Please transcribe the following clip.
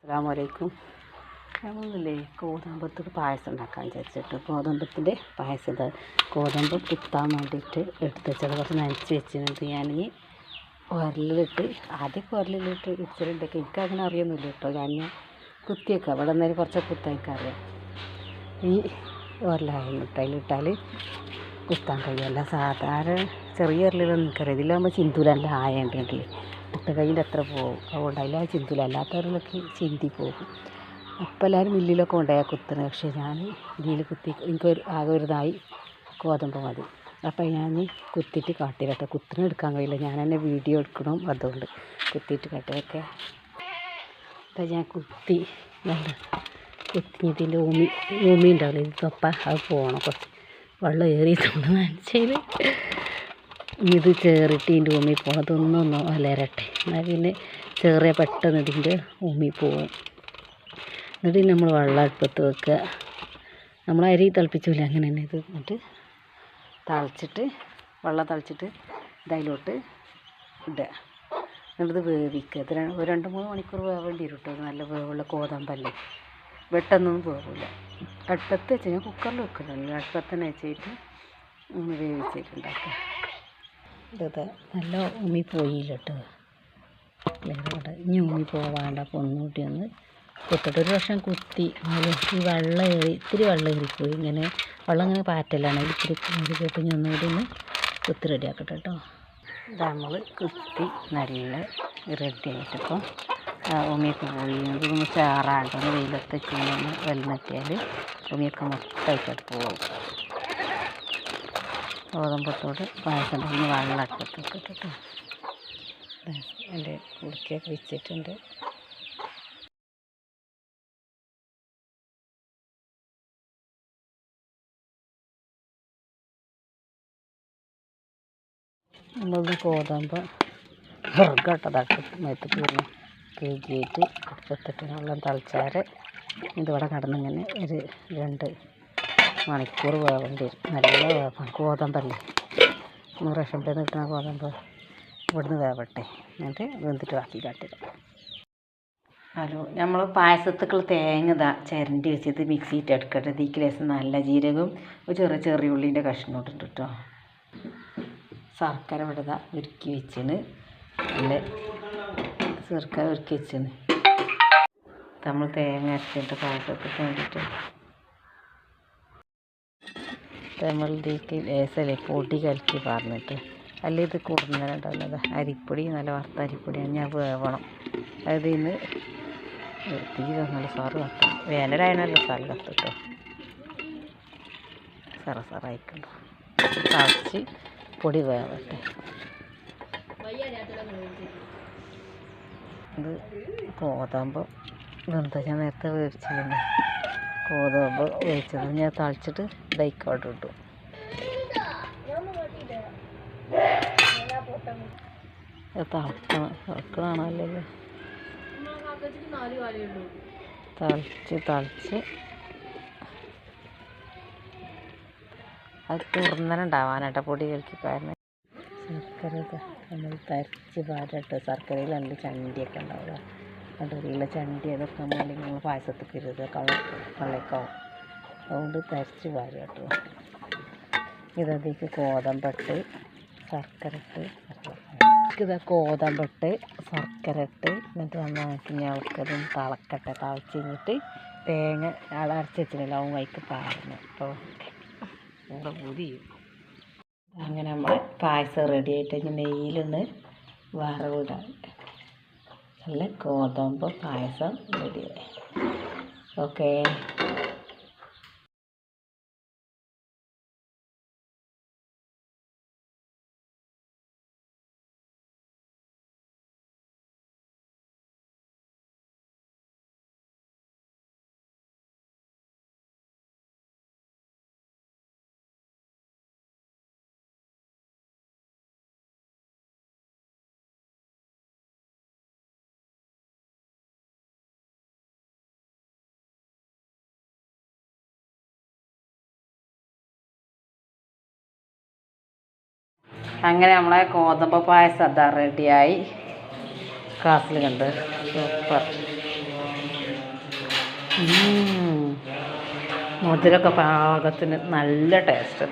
അസ്സലാമലൈക്കും. നമ്മളല്ലേ ഗോതമ്പത്തിൽ പായസം ഉണ്ടാക്കാൻ വിചാരിച്ചിട്ട് ഗോതമ്പത്തിൻ്റെ പായസം ഗോതമ്പ് കുത്താൻ വേണ്ടിയിട്ട് എടുത്ത് വെച്ചത് കുറച്ച് നനച്ച് വെച്ചിട്ട് ഞാൻ ഈ ഉരലിലിട്ട് ആദ്യമൊക്കെ ഉരലിലിട്ട് ഇടിച്ചിട്ടുണ്ടൊക്കെ എനിക്കങ്ങനെ അറിയൊന്നുമില്ല കേട്ടോ. ഞാൻ കുത്തിയൊക്കെ അവിടെ നേരം കുറച്ച് കുത്താൻ എനിക്കറിയാം. ഈ ഉരലായിട്ട് അതിലിട്ടാൽ കുത്താൻ കഴിയുമല്ല. സാധാരണ ചെറിയ ഉരലിലൊന്നും എനിക്കറിയാം. ഇതിലാകുമ്പോൾ ചിന്തൂലല്ല ആയണ്ടെങ്കിൽ ഇട്ട കയ്യിൽ എത്ര പോകും. അതുകൊണ്ട് അതിൽ ചിന്തൂല, അല്ലാത്തവരിലൊക്കെ ചിന്തി പോകും. അപ്പം എല്ലാവരും മില്ലിലൊക്കെ കൊണ്ടുപോയാൽ കുത്തുന്നത്. പക്ഷേ ഞാൻ ഇതിൽ കുത്തി എനിക്കൊരു ആകെ ഒരു നായി ഗോതമ്പ് മതി. അപ്പം ഞാൻ കുത്തിയിട്ട് കാട്ടിയിലട്ടെ. കുത്തിന് എടുക്കാൻ കഴിയില്ല, ഞാൻ തന്നെ വീഡിയോ എടുക്കണം. അതുകൊണ്ട് കുത്തിയിട്ട് കാട്ടിയൊക്കെ അപ്പം ഞാൻ കുത്തി ഇതിൻ്റെ ഊമി ഉണ്ടാവില്ല, ഇത് തൊപ്പ അത് പോകണം. കുറച്ച് വെള്ളം ഏറിയിട്ടുണ്ട് നനച്ചതിൽ. ഇത് ചേറിയിട്ട് ഇതിൻ്റെ ഊമി പോകണം. അതൊന്നൊന്ന് വലരട്ടെ, എന്നാൽ പിന്നെ ചേറിയ പെട്ടെന്ന് ഇതിൻ്റെ ഊമി പോവും. എന്നിട്ട് നമ്മൾ വെള്ളം അടുപ്പത്ത് വെക്കുക. നമ്മൾ അരി തിളപ്പിച്ചില്ല, അങ്ങനെ തന്നെ ഇത് എന്നിട്ട് തിളച്ചിട്ട് വെള്ളം തിളച്ചിട്ട് ഇതിലോട്ട് ഇടുക. എന്നിട്ട് വേവിക്കുക. ഇത് ഒരു 2-3 മണിക്കൂർ വേവേണ്ടി വരും കേട്ടോ. നല്ല വേവുള്ള ഗോതമ്പല്ലേ, പെട്ടെന്നൊന്നും വേവില്ല. അടുപ്പത്ത് വെച്ച് ഞാൻ കുക്കറിൽ വെക്കുന്നുണ്ട്. അടുപ്പത്ത് തന്നെ വെച്ചിട്ട് വേവിച്ചിട്ടുണ്ടാക്കുക. ഇത് നല്ല ഉമ്മി പോയില്ല കേട്ടോ. ഇവിടെ ഇനി ഉമ്മി പോവാണ്ട്. അപ്പോൾ ഒന്നുകൂടി ഒന്ന് കുത്തിട്ട് ഒരു വർഷം കുത്തി. ഈ വെള്ളം ഏറി, ഇത്തിരി വെള്ളം ഏറിപ്പോയി. ഇങ്ങനെ വെള്ളം ഇങ്ങനെ പാറ്റലാണ്. ഇത്തിരി കേട്ട് ഇനി ഒന്നുകൂടി ഒന്ന് കുത്തി റെഡിയാക്കട്ടെ കേട്ടോ. ഇത് നമ്മൾ കുത്തി നല്ല റെഡിയായിട്ടിപ്പം ഉമ്മിയൊക്കെ പോയി. ഇതൊന്ന് ചാറാണ്ട് ഒന്ന് വെയിലത്ത് വെച്ചൊന്ന് വെള്ളിനെത്തിയാൽ ഉമ്മിയൊക്കെ മൊത്തമായിട്ട് പോകും. ഗോതമ്പത്തോട് പായസം ഒന്ന് വെള്ളം അടുപ്പത്ത് വെക്കട്ടോ. എൻ്റെ കുടുക്കയൊക്കെ വെച്ചിട്ടുണ്ട്. നമ്മളൊന്ന് ഗോതമ്പ് വിറകട്ടതാക്കി മേത്ത് തീർന്നു കഴുകിയിട്ട് അടുപ്പത്തിട്ട് വെള്ളം തിളച്ചാറ് ഇതിവിടെ കിടന്നിങ്ങനെ ഒരു 2 മണിക്കൂർ വേവേണ്ടി വരും. നല്ല വേവാണ് ഗോതമ്പല്ലേ. 100 റേഷൻ കടയിൽ നിന്ന് കിട്ടുന്ന ഗോതമ്പ് ഇവിടുന്ന് വേവട്ടെ. എന്നിട്ട് വെന്തിട്ട് ബാക്കി കാട്ടിടാം. ഹലോ, നമ്മൾ പായസത്തേക്കുള്ള തേങ്ങ ചിരണ്ടി വെച്ചിട്ട് മിക്സിയിട്ട് എടുക്കട്ടെ. ഇതിക്ക് ലേശം നല്ല ജീരകവും ഒരു ചെറിയ ഉള്ളിൻ്റെ കഷ്ണം ഇട്ടിട്ട് കേട്ടോ. ശർക്കര ഇവിടെ ഉരുക്കി വെച്ചിന്. നല്ല ശർക്കര ഉരുക്കി വെച്ചിന്. നമ്മൾ തേങ്ങ അരച്ചിട്ട് പായസത്തേക്ക് വേണ്ടിയിട്ട് നമ്മൾ ഇതിലേക്ക് ലേശല്ലേ പൊടി കലക്കി പറഞ്ഞിട്ട് അല്ല ഇത് കൂടുന്നതുണ്ടാവുന്നത് അരിപ്പൊടി, നല്ല വറുത്ത അരിപ്പൊടിയാണ്. ഞാൻ വേവണം. അതായത് ഇന്ന് തീ തന്നുള്ള സാറ് കത്തും. വേനലായതിനല്ല സാറ് കത്തും കേട്ടോ. സറസറായിക്കണ്ടോ. തിളച്ച് പൊടി വേവട്ടെ. ഇത് ഗോതമ്പ് വെന്ത ഞാൻ നേരത്തെ വേവിച്ചിരുന്നു. ഗോതമ്പ് വേവിച്ചത് ഞാൻ തളിച്ചിട്ട് ദൈക്കോട്ട് ഇട്ടു. തിളക്കണമല്ലോ. തിളച്ച് അത് തുറന്നനുണ്ടാവാനാട്ടോ പൊടി കലക്കി. കാരണം ശർക്കര നമ്മൾ തരിച്ച് പാരട്ടോ. ശർക്കരയിൽ നല്ല ചണ്ടിയൊക്കെ ഉണ്ടാവുക. അതുള്ള ചണ്ടി അതൊക്കെ നമ്മളല്ലെങ്കിൽ നമ്മൾ പായസത്തിൽ കരുത് കള്ളക്കാവും. അതുകൊണ്ട് തരിച്ച് പാരുക കേട്ടോ. ഇതതിലേക്ക് ഗോതമ്പിട്ട് ശർക്കര ഇട്ട് ഗോതമ്പിട്ട് ശർക്കര ഇട്ട് എന്നിട്ട് നന്നാക്കി ഞവക്കതും തിളക്കട്ടെ. തിളച്ച് കഴിഞ്ഞിട്ട് തേങ്ങ അരച്ച് വെച്ചിട്ടില്ല അവൻ വൈക്ക് പാരുന്നു അപ്പോൾ നമ്മുടെ പൂതി. അങ്ങനെ നമ്മൾ പായസം റെഡി ആയിട്ട് നെയ്യിലൊന്ന് വറവിടാൻ നല്ല ഗോതമ്പ് പായസം റെഡിയായി. ഓക്കേ. അങ്ങനെ നമ്മളെ ഗോതമ്പ് പായസം അതാ റെഡിയായി. ക്ലാസ്സിൽ കണ്ട് സൂപ്പർ. മധുരമൊക്കെ പാകത്തിന് നല്ല ടേസ്റ്റ്.